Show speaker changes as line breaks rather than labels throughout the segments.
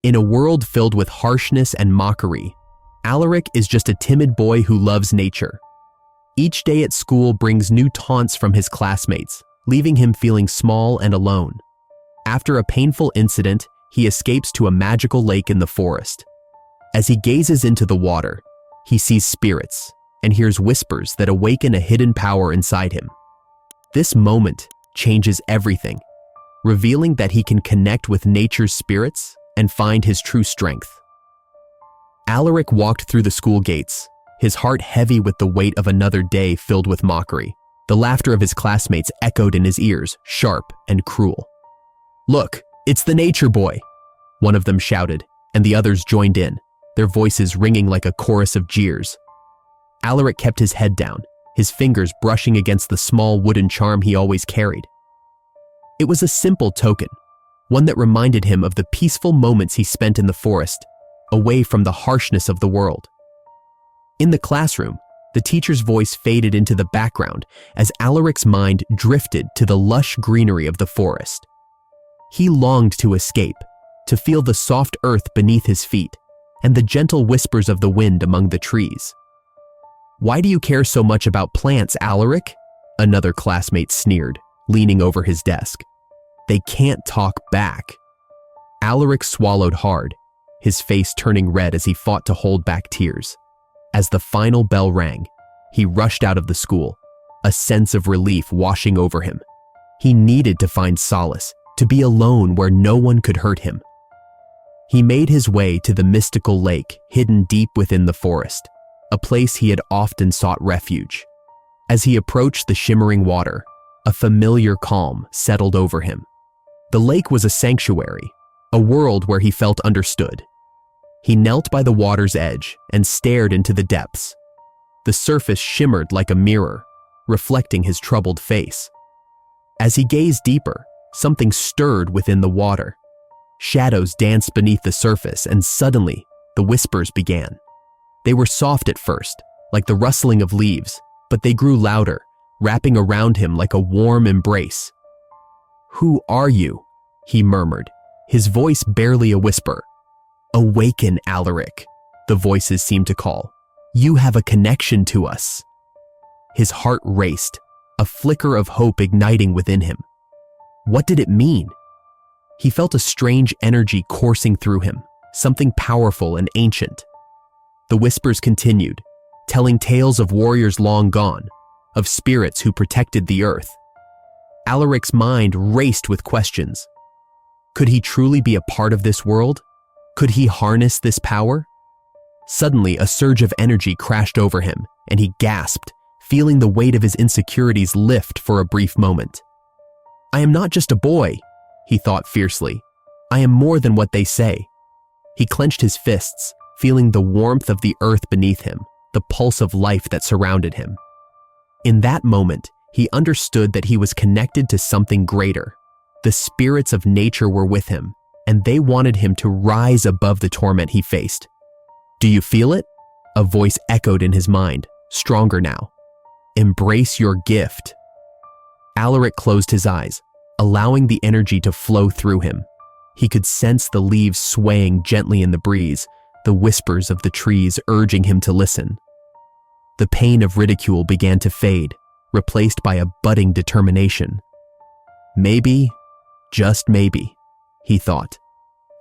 In a world filled with harshness and mockery, Alaric is just a timid boy who loves nature. Each day at school brings new taunts from his classmates, leaving him feeling small and alone. After a painful incident, he escapes to a magical lake in the forest. As he gazes into the water, he sees spirits and hears whispers that awaken a hidden power inside him. This moment changes everything, revealing that he can connect with nature's spirits and find his true strength. Alaric walked through the school gates, his heart heavy with the weight of another day filled with mockery. The laughter of his classmates echoed in his ears, sharp and cruel. "Look, it's the nature boy," one of them shouted, and the others joined in, their voices ringing like a chorus of jeers. Alaric kept his head down, his fingers brushing against the small wooden charm he always carried. It was a simple token, one that reminded him of the peaceful moments he spent in the forest, away from the harshness of the world. In the classroom, the teacher's voice faded into the background as Alaric's mind drifted to the lush greenery of the forest. He longed to escape, to feel the soft earth beneath his feet and the gentle whispers of the wind among the trees. "Why do you care so much about plants, Alaric?" another classmate sneered, leaning over his desk. "They can't talk back." Alaric swallowed hard, his face turning red as he fought to hold back tears. As the final bell rang, he rushed out of the school, a sense of relief washing over him. He needed to find solace, to be alone where no one could hurt him. He made his way to the mystical lake hidden deep within the forest, a place he had often sought refuge. As he approached the shimmering water, a familiar calm settled over him. The lake was a sanctuary, a world where he felt understood. He knelt by the water's edge and stared into the depths. The surface shimmered like a mirror, reflecting his troubled face. As he gazed deeper, something stirred within the water. Shadows danced beneath the surface, and suddenly, the whispers began. They were soft at first, like the rustling of leaves, but they grew louder, wrapping around him like a warm embrace. "Who are you?" he murmured, his voice barely a whisper. "Awaken, Alaric," the voices seemed to call. "You have a connection to us." His heart raced, a flicker of hope igniting within him. What did it mean? He felt a strange energy coursing through him, something powerful and ancient. The whispers continued, telling tales of warriors long gone, of spirits who protected the earth. Alaric's mind raced with questions. Could he truly be a part of this world? Could he harness this power? Suddenly, a surge of energy crashed over him, and he gasped, feeling the weight of his insecurities lift for a brief moment. "I am not just a boy," he thought fiercely. "I am more than what they say." He clenched his fists, feeling the warmth of the earth beneath him, the pulse of life that surrounded him. In that moment, he understood that he was connected to something greater. The spirits of nature were with him, and they wanted him to rise above the torment he faced. "Do you feel it?" a voice echoed in his mind, stronger now. "Embrace your gift." Alaric closed his eyes, allowing the energy to flow through him. He could sense the leaves swaying gently in the breeze, the whispers of the trees urging him to listen. The pain of ridicule began to fade, replaced by a budding determination. Maybe, just maybe, he thought,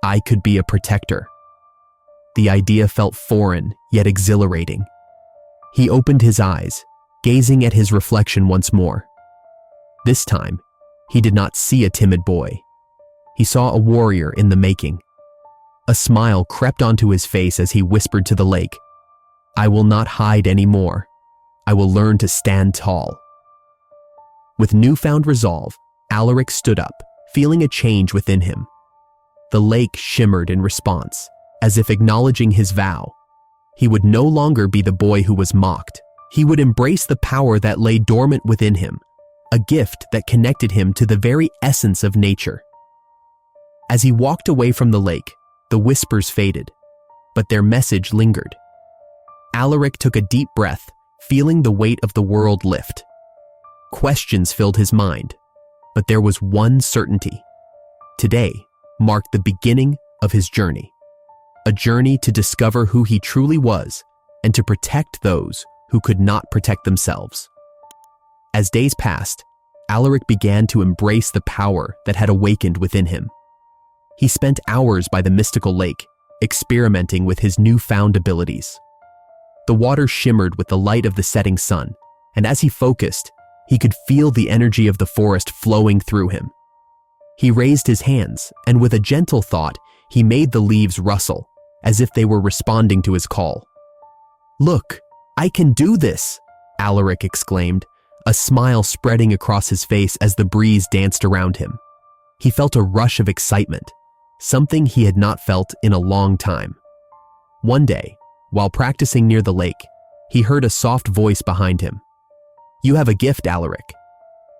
I could be a protector. The idea felt foreign, yet exhilarating. He opened his eyes, gazing at his reflection once more. This time, he did not see a timid boy. He saw a warrior in the making. A smile crept onto his face as he whispered to the lake, "I will not hide anymore. I will learn to stand tall." With newfound resolve, Alaric stood up, feeling a change within him. The lake shimmered in response, as if acknowledging his vow. He would no longer be the boy who was mocked. He would embrace the power that lay dormant within him, a gift that connected him to the very essence of nature. As he walked away from the lake, the whispers faded, but their message lingered. Alaric took a deep breath, feeling the weight of the world lift. Questions filled his mind, but there was one certainty. Today marked the beginning of his journey. a journey to discover who he truly was and to protect those who could not protect themselves. As days passed, Alaric began to embrace the power that had awakened within him. He spent hours by the mystical lake, experimenting with his newfound abilities. The water shimmered with the light of the setting sun, and as he focused, he could feel the energy of the forest flowing through him. He raised his hands, and with a gentle thought, he made the leaves rustle, as if they were responding to his call. "Look, I can do this!" Alaric exclaimed, a smile spreading across his face as the breeze danced around him. He felt a rush of excitement, something he had not felt in a long time. One day, while practicing near the lake, he heard a soft voice behind him. "You have a gift, Alaric,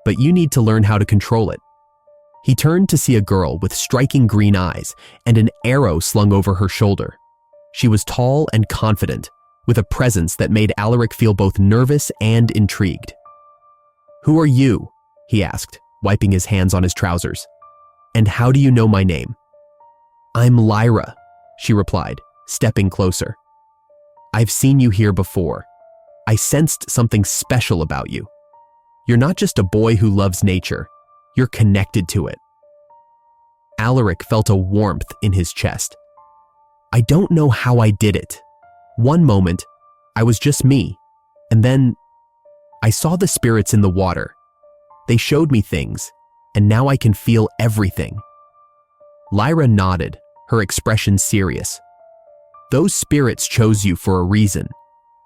but you need to learn how to control it." He turned to see a girl with striking green eyes and an arrow slung over her shoulder. She was tall and confident, with a presence that made Alaric feel both nervous and intrigued. "Who are you?" he asked, wiping his hands on his trousers. "And how do you know my name?" "I'm Lyra," she replied, stepping closer. "I've seen you here before. I sensed something special about you. You're not just a boy who loves nature, you're connected to it." Alaric felt a warmth in his chest. "I don't know how I did it. One moment, I was just me, and then I saw the spirits in the water. They showed me things, and now I can feel everything." Lyra nodded, her expression serious. "Those spirits chose you for a reason.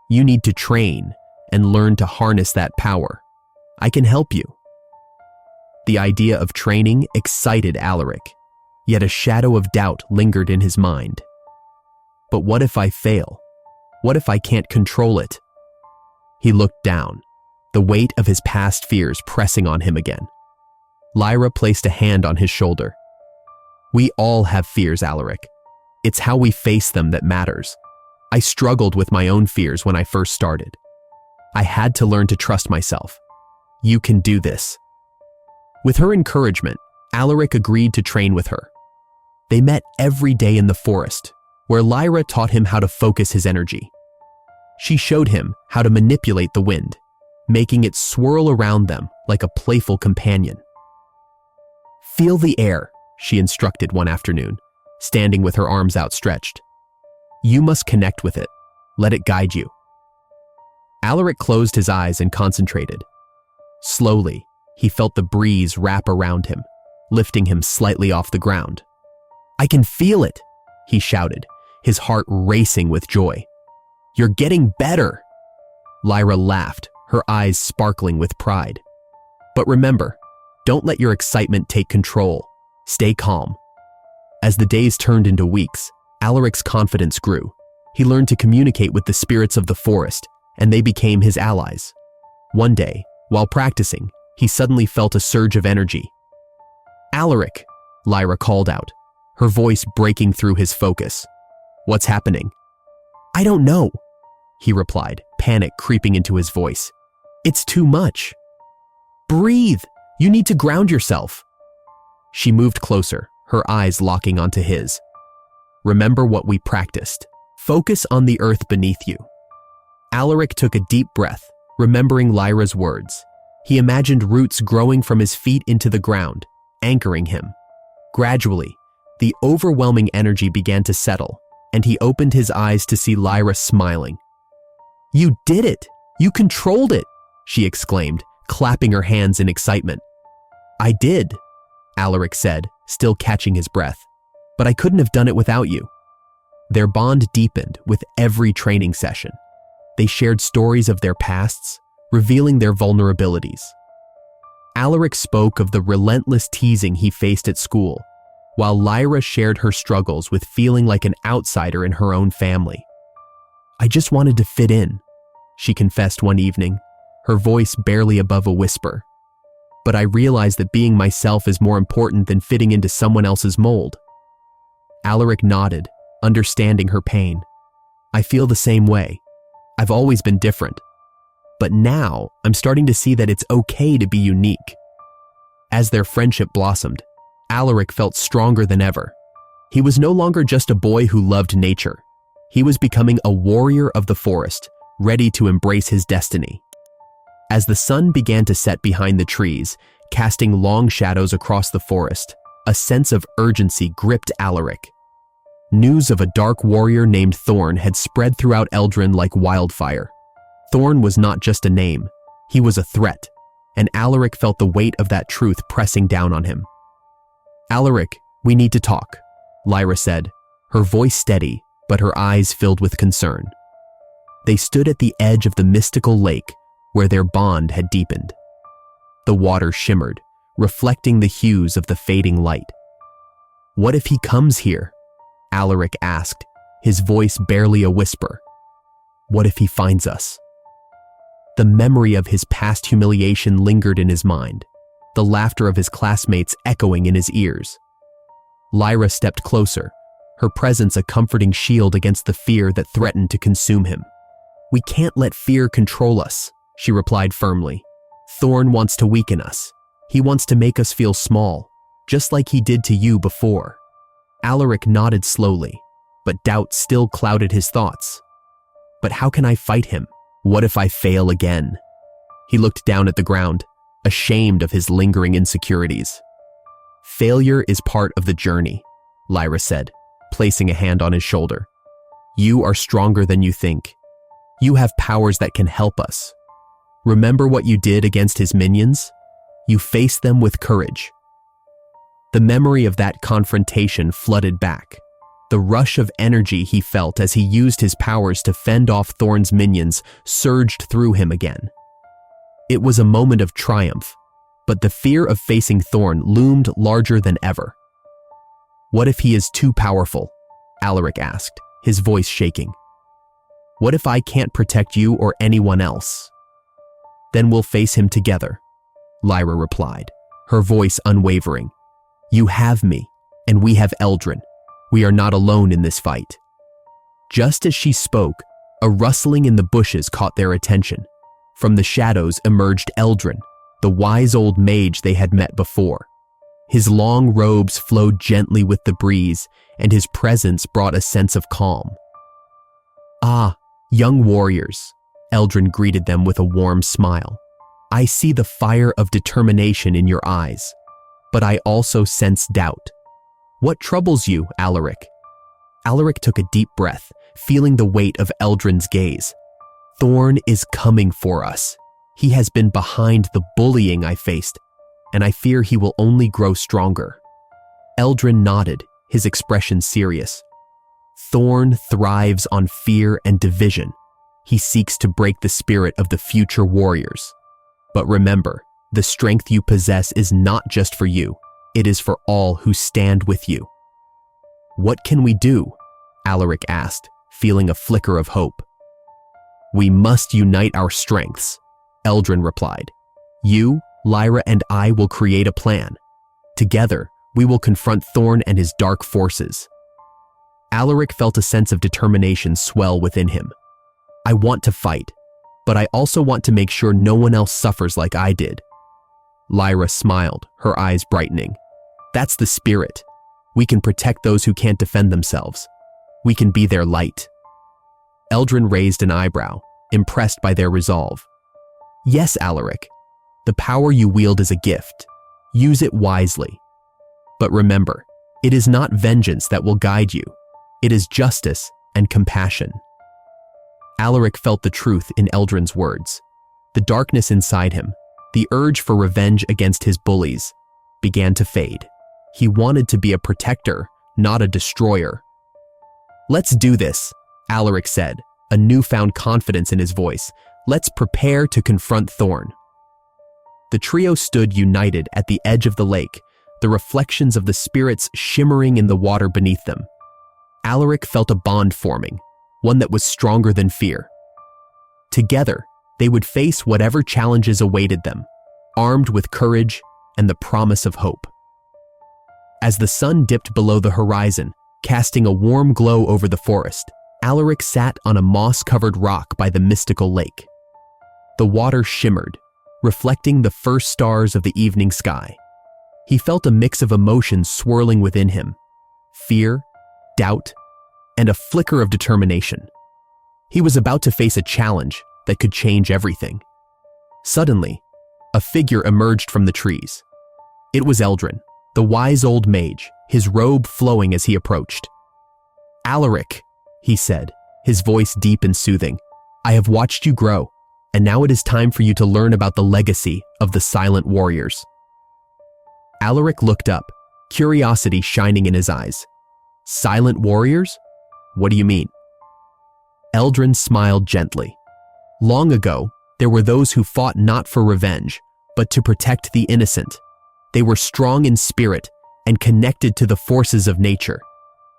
You need to train and learn to harness that power. I can help you." The idea of training excited Alaric, yet a shadow of doubt lingered in his mind. "But what if I fail? What if I can't control it?" He looked down, the weight of his past fears pressing on him again. Lyra placed a hand on his shoulder. "We all have fears, Alaric. It's how we face them that matters. I struggled with my own fears when I first started. I had to learn to trust myself. You can do this." With her encouragement, Alaric agreed to train with her. They met every day in the forest, where Lyra taught him how to focus his energy. She showed him how to manipulate the wind, making it swirl around them like a playful companion. "Feel the air," she instructed one afternoon, standing with her arms outstretched. "You must connect with it. Let it guide you." Alaric closed his eyes and concentrated. Slowly, he felt the breeze wrap around him, lifting him slightly off the ground. "I can feel it," he shouted, his heart racing with joy. "You're getting better." Lyra laughed, her eyes sparkling with pride. "But remember, don't let your excitement take control. Stay calm." As the days turned into weeks, Alaric's confidence grew. He learned to communicate with the spirits of the forest, and they became his allies. One day, while practicing, he suddenly felt a surge of energy. "Alaric," Lyra called out, her voice breaking through his focus. "What's happening?" "I don't know," he replied, panic creeping into his voice. "It's too much." "Breathe! You need to ground yourself." She moved closer, her eyes locking onto his. "Remember what we practiced. Focus on the earth beneath you." Alaric took a deep breath, remembering Lyra's words. He imagined roots growing from his feet into the ground, anchoring him. Gradually, the overwhelming energy began to settle, and he opened his eyes to see Lyra smiling. "You did it! You controlled it!" she exclaimed, clapping her hands in excitement. "I did," Alaric said, still catching his breath. "But I couldn't have done it without you." Their bond deepened with every training session. They shared stories of their pasts, revealing their vulnerabilities. Alaric spoke of the relentless teasing he faced at school, while Lyra shared her struggles with feeling like an outsider in her own family. "I just wanted to fit in," she confessed one evening, her voice barely above a whisper. "But I realized that being myself is more important than fitting into someone else's mold." Alaric nodded, understanding her pain. "I feel the same way. I've always been different. But now I'm starting to see that it's okay to be unique." As their friendship blossomed, Alaric felt stronger than ever. He was no longer just a boy who loved nature. He was becoming a warrior of the forest, ready to embrace his destiny. As the sun began to set behind the trees, casting long shadows across the forest, a sense of urgency gripped Alaric. News of a dark warrior named Thorne had spread throughout Eldrin like wildfire. Thorne was not just a name, he was a threat, and Alaric felt the weight of that truth pressing down on him. "Alaric, we need to talk," Lyra said, her voice steady, but her eyes filled with concern. They stood at the edge of the mystical lake where their bond had deepened. The water shimmered, reflecting the hues of the fading light. "What if he comes here?" Alaric asked, his voice barely a whisper. "What if he finds us?" The memory of his past humiliation lingered in his mind, the laughter of his classmates echoing in his ears. Lyra stepped closer, her presence a comforting shield against the fear that threatened to consume him. "We can't let fear control us," she replied firmly. "Thorne wants to weaken us. He wants to make us feel small, just like he did to you before." Alaric nodded slowly, but doubt still clouded his thoughts. "But how can I fight him? What if I fail again?" He looked down at the ground, ashamed of his lingering insecurities. "Failure is part of the journey," Lyra said, placing a hand on his shoulder. "You are stronger than you think. You have powers that can help us. Remember what you did against his minions? You faced them with courage." The memory of that confrontation flooded back. The rush of energy he felt as he used his powers to fend off Thorne's minions surged through him again. It was a moment of triumph, but the fear of facing Thorne loomed larger than ever. "What if he is too powerful?" Alaric asked, his voice shaking. "What if I can't protect you or anyone else?" "Then we'll face him together," Lyra replied, her voice unwavering. "You have me, and we have Eldrin. We are not alone in this fight." Just as she spoke, a rustling in the bushes caught their attention. From the shadows emerged Eldrin, the wise old mage they had met before. His long robes flowed gently with the breeze, and his presence brought a sense of calm. "Ah, young warriors," Eldrin greeted them with a warm smile. "I see the fire of determination in your eyes, but I also sense doubt. What troubles you, Alaric?" Alaric took a deep breath, feeling the weight of Eldrin's gaze. "Thorne is coming for us. He has been behind the bullying I faced, and I fear he will only grow stronger." Eldrin nodded, his expression serious. "Thorne thrives on fear and division. He seeks to break the spirit of the future warriors. But remember, the strength you possess is not just for you. It is for all who stand with you." "What can we do?" Alaric asked, feeling a flicker of hope. "We must unite our strengths," Eldrin replied. "You, Lyra, and I will create a plan. Together, we will confront Thorne and his dark forces." Alaric felt a sense of determination swell within him. "I want to fight, but I also want to make sure no one else suffers like I did." Lyra smiled, her eyes brightening. "That's the spirit. We can protect those who can't defend themselves. We can be their light." Eldrin raised an eyebrow, impressed by their resolve. "Yes, Alaric. The power you wield is a gift. Use it wisely. But remember, it is not vengeance that will guide you. It is justice and compassion." Alaric felt the truth in Eldrin's words. The darkness inside him, the urge for revenge against his bullies, began to fade. He wanted to be a protector, not a destroyer. "Let's do this," Alaric said, a newfound confidence in his voice. "Let's prepare to confront Thorne." The trio stood united at the edge of the lake, the reflections of the spirits shimmering in the water beneath them. Alaric felt a bond forming, one that was stronger than fear. Together, they would face whatever challenges awaited them, armed with courage and the promise of hope. As the sun dipped below the horizon, casting a warm glow over the forest, Alaric sat on a moss-covered rock by the mystical lake. The water shimmered, reflecting the first stars of the evening sky. He felt a mix of emotions swirling within him: fear, doubt, and a flicker of determination. He was about to face a challenge that could change everything. Suddenly, a figure emerged from the trees. It was Eldrin, the wise old mage, his robe flowing as he approached. "Alaric," he said, his voice deep and soothing, "I have watched you grow, and now it is time for you to learn about the legacy of the Silent Warriors." Alaric looked up, curiosity shining in his eyes. "Silent Warriors? What do you mean?" Eldrin smiled gently. "Long ago, there were those who fought not for revenge, but to protect the innocent. They were strong in spirit and connected to the forces of nature.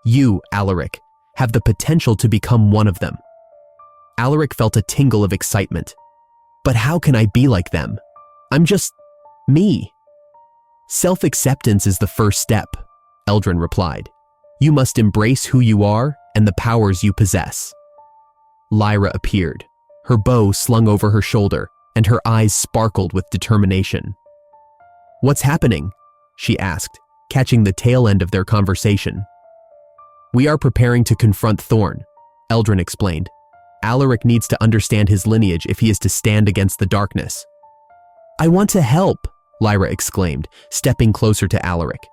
You, Alaric, have the potential to become one of them." Alaric felt a tingle of excitement. "But how can I be like them? I'm just me." "Self-acceptance is the first step," Eldrin replied. "You must embrace who you are and the powers you possess." Lyra appeared, her bow slung over her shoulder, and her eyes sparkled with determination. "What's happening?" she asked, catching the tail end of their conversation. "We are preparing to confront Thorne," Eldrin explained. "Alaric needs to understand his lineage if he is to stand against the darkness." "I want to help," Lyra exclaimed, stepping closer to Alaric.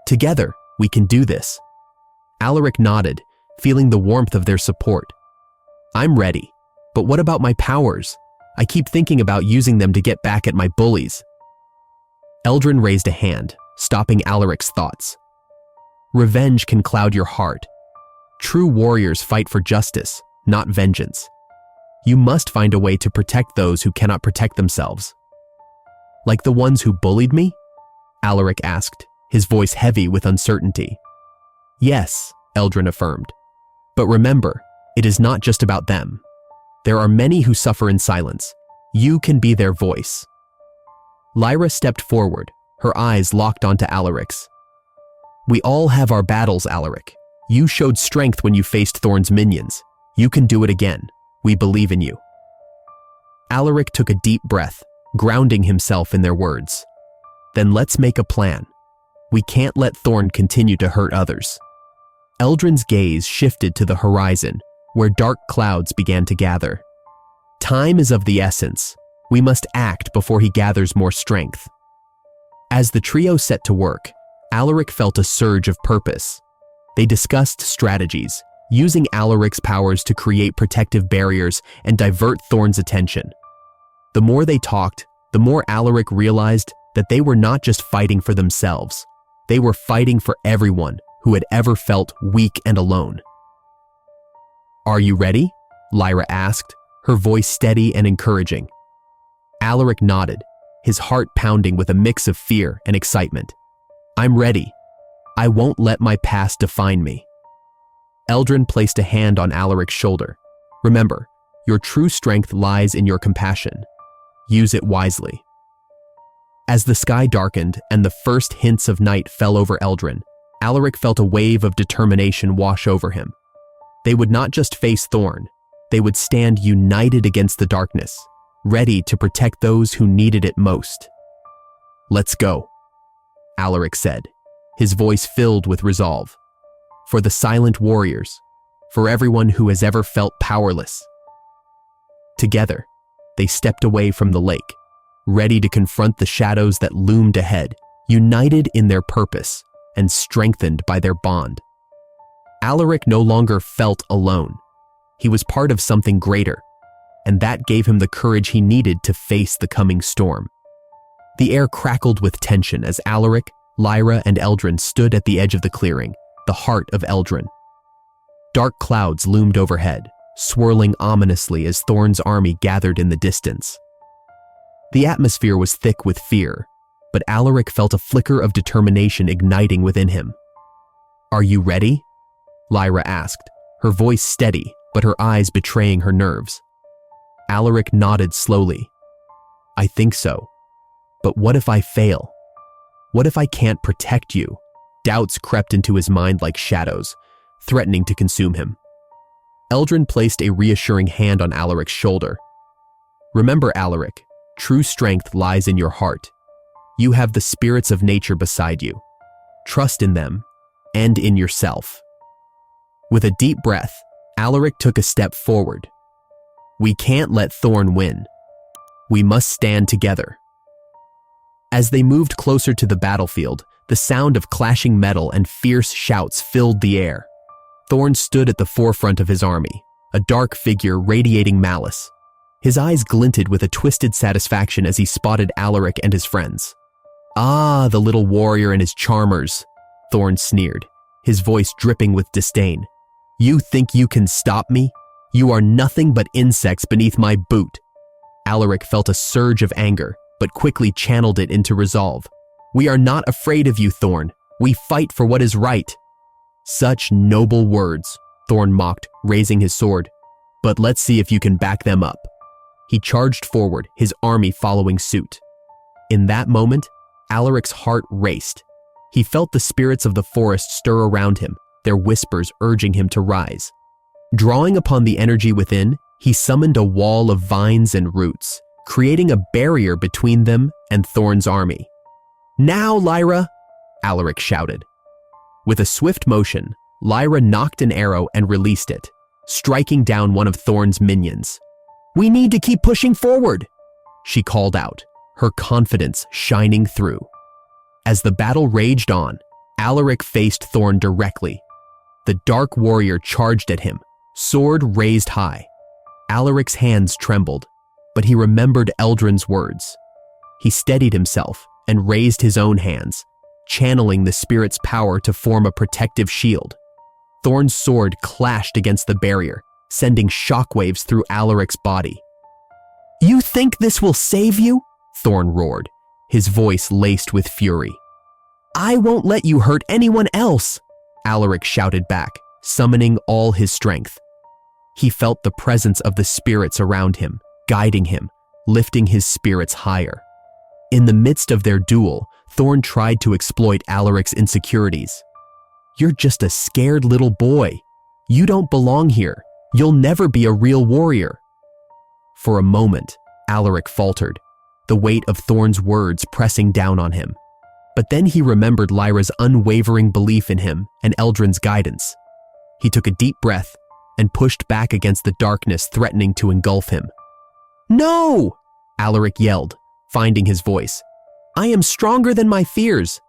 "Together, we can do this." Alaric nodded, feeling the warmth of their support. "I'm ready, but what about my powers? I keep thinking about using them to get back at my bullies." Eldrin raised a hand, stopping Alaric's thoughts. "Revenge can cloud your heart. True warriors fight for justice, not vengeance. You must find a way to protect those who cannot protect themselves." "Like the ones who bullied me?" Alaric asked, his voice heavy with uncertainty. "Yes," Eldrin affirmed. "But remember, it is not just about them. There are many who suffer in silence. You can be their voice." Lyra stepped forward, her eyes locked onto Alaric's. "We all have our battles, Alaric. You showed strength when you faced Thorne's minions. You can do it again. We believe in you." Alaric took a deep breath, grounding himself in their words. "Then let's make a plan. We can't let Thorne continue to hurt others." Eldrin's gaze shifted to the horizon, where dark clouds began to gather. "Time is of the essence. We must act before he gathers more strength." As the trio set to work, Alaric felt a surge of purpose. They discussed strategies, using Alaric's powers to create protective barriers and divert Thorne's attention. The more they talked, the more Alaric realized that they were not just fighting for themselves. They were fighting for everyone who had ever felt weak and alone. "Are you ready?" Lyra asked, her voice steady and encouraging. Alaric nodded, his heart pounding with a mix of fear and excitement. "I'm ready. I won't let my past define me." Eldrin placed a hand on Alaric's shoulder. "Remember, your true strength lies in your compassion. Use it wisely." As the sky darkened and the first hints of night fell over Eldrin, Alaric felt a wave of determination wash over him. They would not just face Thorne, they would stand united against the darkness, ready to protect those who needed it most. "Let's go," Alaric said, his voice filled with resolve. "For the Silent Warriors, for everyone who has ever felt powerless." Together, they stepped away from the lake, ready to confront the shadows that loomed ahead, united in their purpose and strengthened by their bond. Alaric no longer felt alone. He was part of something greater, and that gave him the courage he needed to face the coming storm. The air crackled with tension as Alaric, Lyra, and Eldrin stood at the edge of the clearing, the heart of Eldrin. Dark clouds loomed overhead, swirling ominously as Thorne's army gathered in the distance. The atmosphere was thick with fear, but Alaric felt a flicker of determination igniting within him. "Are you ready?" Lyra asked, her voice steady, but her eyes betraying her nerves. Alaric nodded slowly. "I think so. But what if I fail? What if I can't protect you?" Doubts crept into his mind like shadows, threatening to consume him. Eldrin placed a reassuring hand on Alaric's shoulder. "Remember, Alaric, true strength lies in your heart. You have the spirits of nature beside you. Trust in them, and in yourself. With a deep breath, Alaric took a step forward. We can't let Thorne win. We must stand together. As they moved closer to the battlefield, the sound of clashing metal and fierce shouts filled the air. Thorne stood at the forefront of his army, a dark figure radiating malice. His eyes glinted with a twisted satisfaction as he spotted Alaric and his friends. "Ah, the little warrior and his charmers," Thorne sneered, his voice dripping with disdain. "You think you can stop me? You are nothing but insects beneath my boot." Alaric felt a surge of anger, but quickly channeled it into resolve. "We are not afraid of you, Thorne. We fight for what is right." "Such noble words," Thorne mocked, raising his sword. "But let's see if you can back them up." He charged forward, his army following suit. In that moment, Alaric's heart raced. He felt the spirits of the forest stir around him, their whispers urging him to rise. Drawing upon the energy within, he summoned a wall of vines and roots, creating a barrier between them and Thorne's army. "Now, Lyra!" Alaric shouted. With a swift motion, Lyra knocked an arrow and released it, striking down one of Thorne's minions. "We need to keep pushing forward," she called out, her confidence shining through. As the battle raged on, Alaric faced Thorne directly. The dark warrior charged at him, sword raised high. Alaric's hands trembled, but he remembered Eldrin's words. He steadied himself and raised his own hands, channeling the spirit's power to form a protective shield. Thorne's sword clashed against the barrier, sending shockwaves through Alaric's body. "You think this will save you?" Thorne roared, his voice laced with fury. "I won't let you hurt anyone else," Alaric shouted back, summoning all his strength. He felt the presence of the spirits around him, guiding him, lifting his spirits higher. In the midst of their duel, Thorne tried to exploit Alaric's insecurities. "You're just a scared little boy. You don't belong here. You'll never be a real warrior." For a moment, Alaric faltered, the weight of Thorne's words pressing down on him. But then he remembered Lyra's unwavering belief in him and Eldrin's guidance. He took a deep breath and pushed back against the darkness threatening to engulf him. "No!" Alaric yelled, finding his voice. "I am stronger than my fears.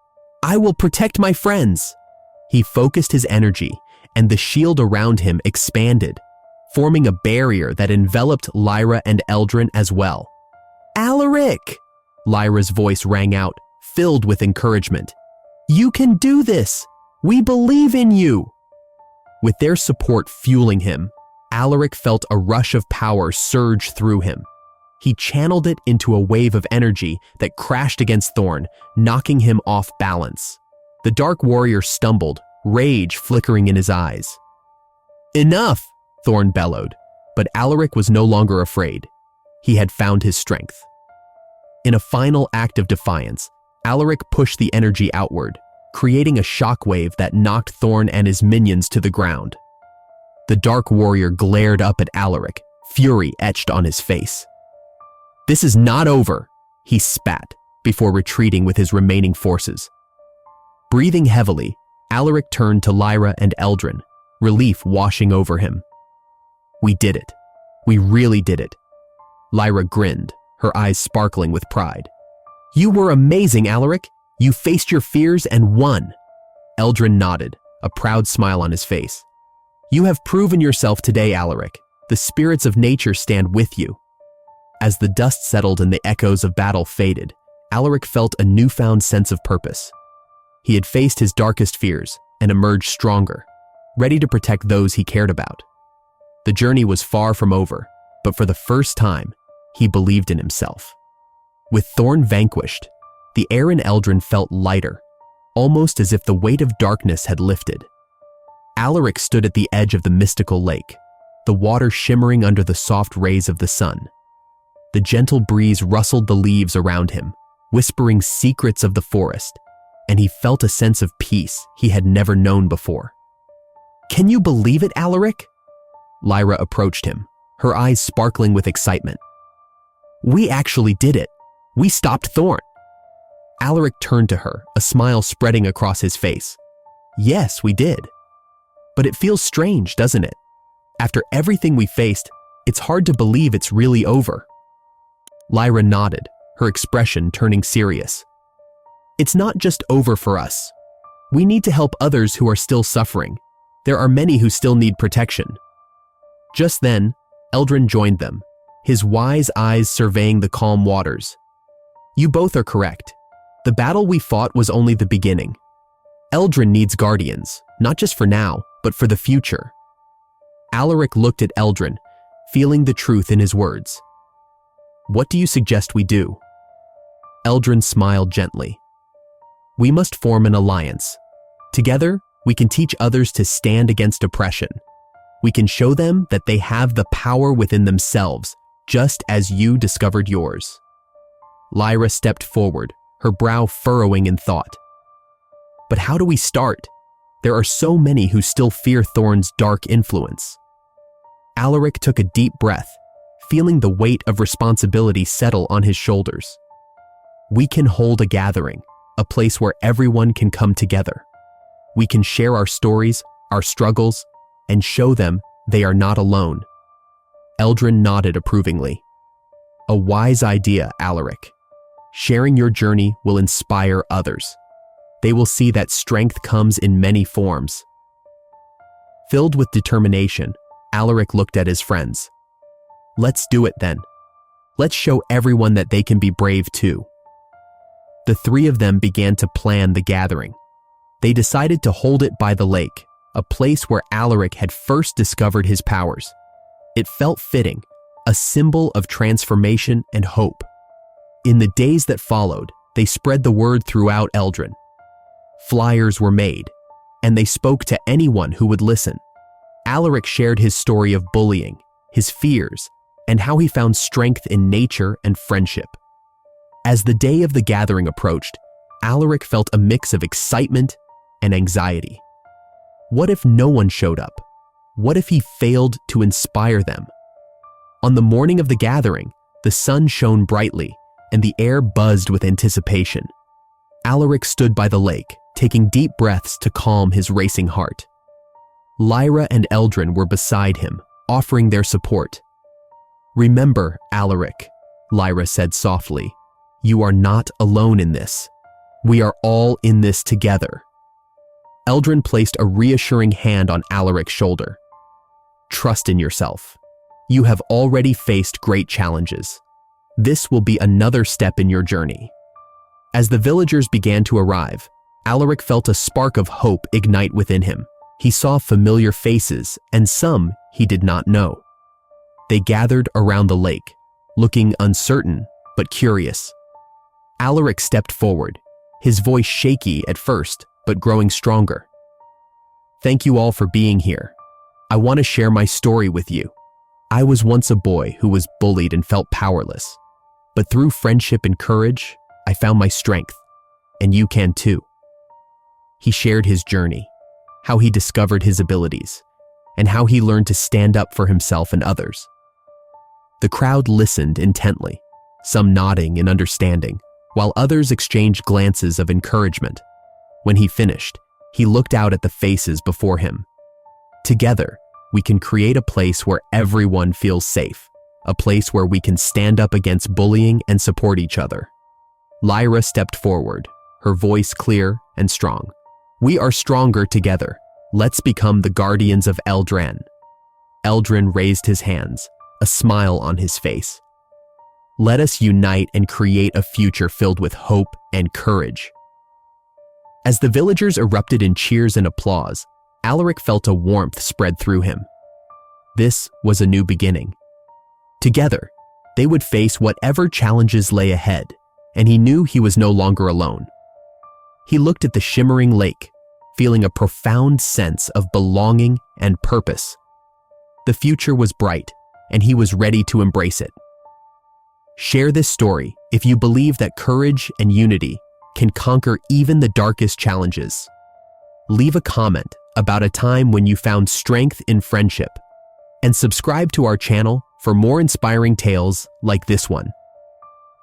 I will protect my friends." He focused his energy, and the shield around him expanded, forming a barrier that enveloped Lyra and Eldrin as well. "Alaric!" Lyra's voice rang out, filled with encouragement. "You can do this! We believe in you!" With their support fueling him, Alaric felt a rush of power surge through him. He channeled it into a wave of energy that crashed against Thorne, knocking him off balance. The dark warrior stumbled, rage flickering in his eyes. "Enough!" Thorne bellowed, but Alaric was no longer afraid. He had found his strength. In a final act of defiance, Alaric pushed the energy outward, creating a shockwave that knocked Thorne and his minions to the ground. The dark warrior glared up at Alaric, fury etched on his face. "This is not over," he spat, before retreating with his remaining forces. Breathing heavily, Alaric turned to Lyra and Eldrin, relief washing over him. "We did it. We really did it." Lyra grinned, her eyes sparkling with pride. "You were amazing, Alaric. You faced your fears and won." Eldrin nodded, a proud smile on his face. "You have proven yourself today, Alaric. The spirits of nature stand with you." As the dust settled and the echoes of battle faded, Alaric felt a newfound sense of purpose. He had faced his darkest fears and emerged stronger, ready to protect those he cared about. The journey was far from over, but for the first time, he believed in himself. With Thorne vanquished, the air in Eldrin felt lighter, almost as if the weight of darkness had lifted. Alaric stood at the edge of the mystical lake, the water shimmering under the soft rays of the sun. The gentle breeze rustled the leaves around him, whispering secrets of the forest, and he felt a sense of peace he had never known before. "Can you believe it, Alaric?" Lyra approached him, her eyes sparkling with excitement. "We actually did it. We stopped Thorne." Alaric turned to her, a smile spreading across his face. Yes, we did. But it feels strange, doesn't it? After everything we faced, it's hard to believe it's really over. Lyra nodded, her expression turning serious. It's not just over for us. We need to help others who are still suffering. There are many who still need protection. Just then, Eldrin joined them, his wise eyes surveying the calm waters. You both are correct. The battle we fought was only the beginning. Eldrin needs guardians, not just for now, but for the future. Alaric looked at Eldrin, feeling the truth in his words. What do you suggest we do? Eldrin smiled gently. We must form an alliance. Together, we can teach others to stand against oppression. We can show them that they have the power within themselves, just as you discovered yours. Lyra stepped forward, her brow furrowing in thought. But how do we start? There are so many who still fear Thorne's dark influence. Alaric took a deep breath, feeling the weight of responsibility settle on his shoulders. We can hold a gathering, a place where everyone can come together. We can share our stories, our struggles, and show them they are not alone. Eldrin nodded approvingly. A wise idea, Alaric. Sharing your journey will inspire others. They will see that strength comes in many forms. Filled with determination, Alaric looked at his friends. Let's do it then. Let's show everyone that they can be brave too. The three of them began to plan the gathering. They decided to hold it by the lake, a place where Alaric had first discovered his powers. It felt fitting, a symbol of transformation and hope. In the days that followed, they spread the word throughout Eldrin. Flyers were made, and they spoke to anyone who would listen. Alaric shared his story of bullying, his fears, and how he found strength in nature and friendship. As the day of the gathering approached, Alaric felt a mix of excitement and anxiety. What if no one showed up? What if he failed to inspire them? On the morning of the gathering, the sun shone brightly, and the air buzzed with anticipation. Alaric stood by the lake, taking deep breaths to calm his racing heart. Lyra and Eldrin were beside him, offering their support. Remember, Alaric, Lyra said softly, you are not alone in this. We are all in this together. Eldrin placed a reassuring hand on Alaric's shoulder. Trust in yourself. You have already faced great challenges. This will be another step in your journey. As the villagers began to arrive, Alaric felt a spark of hope ignite within him. He saw familiar faces, and some he did not know. They gathered around the lake, looking uncertain but curious. Alaric stepped forward, his voice shaky at first, but growing stronger. Thank you all for being here. I want to share my story with you. I was once a boy who was bullied and felt powerless. But through friendship and courage, I found my strength, and you can too. He shared his journey, how he discovered his abilities, and how he learned to stand up for himself and others. The crowd listened intently, some nodding in understanding, while others exchanged glances of encouragement. When he finished, he looked out at the faces before him. Together, we can create a place where everyone feels safe, a place where we can stand up against bullying and support each other. Lyra stepped forward, her voice clear and strong. We are stronger together. Let's become the guardians of Eldrin. Eldrin raised his hands, a smile on his face. Let us unite and create a future filled with hope and courage. As the villagers erupted in cheers and applause, Alaric felt a warmth spread through him. This was a new beginning. Together, they would face whatever challenges lay ahead, and he knew he was no longer alone. He looked at the shimmering lake, feeling a profound sense of belonging and purpose. The future was bright, and he was ready to embrace it. Share this story if you believe that courage and unity can conquer even the darkest challenges. Leave a comment about a time when you found strength in friendship, and subscribe to our channel for more inspiring tales like this one.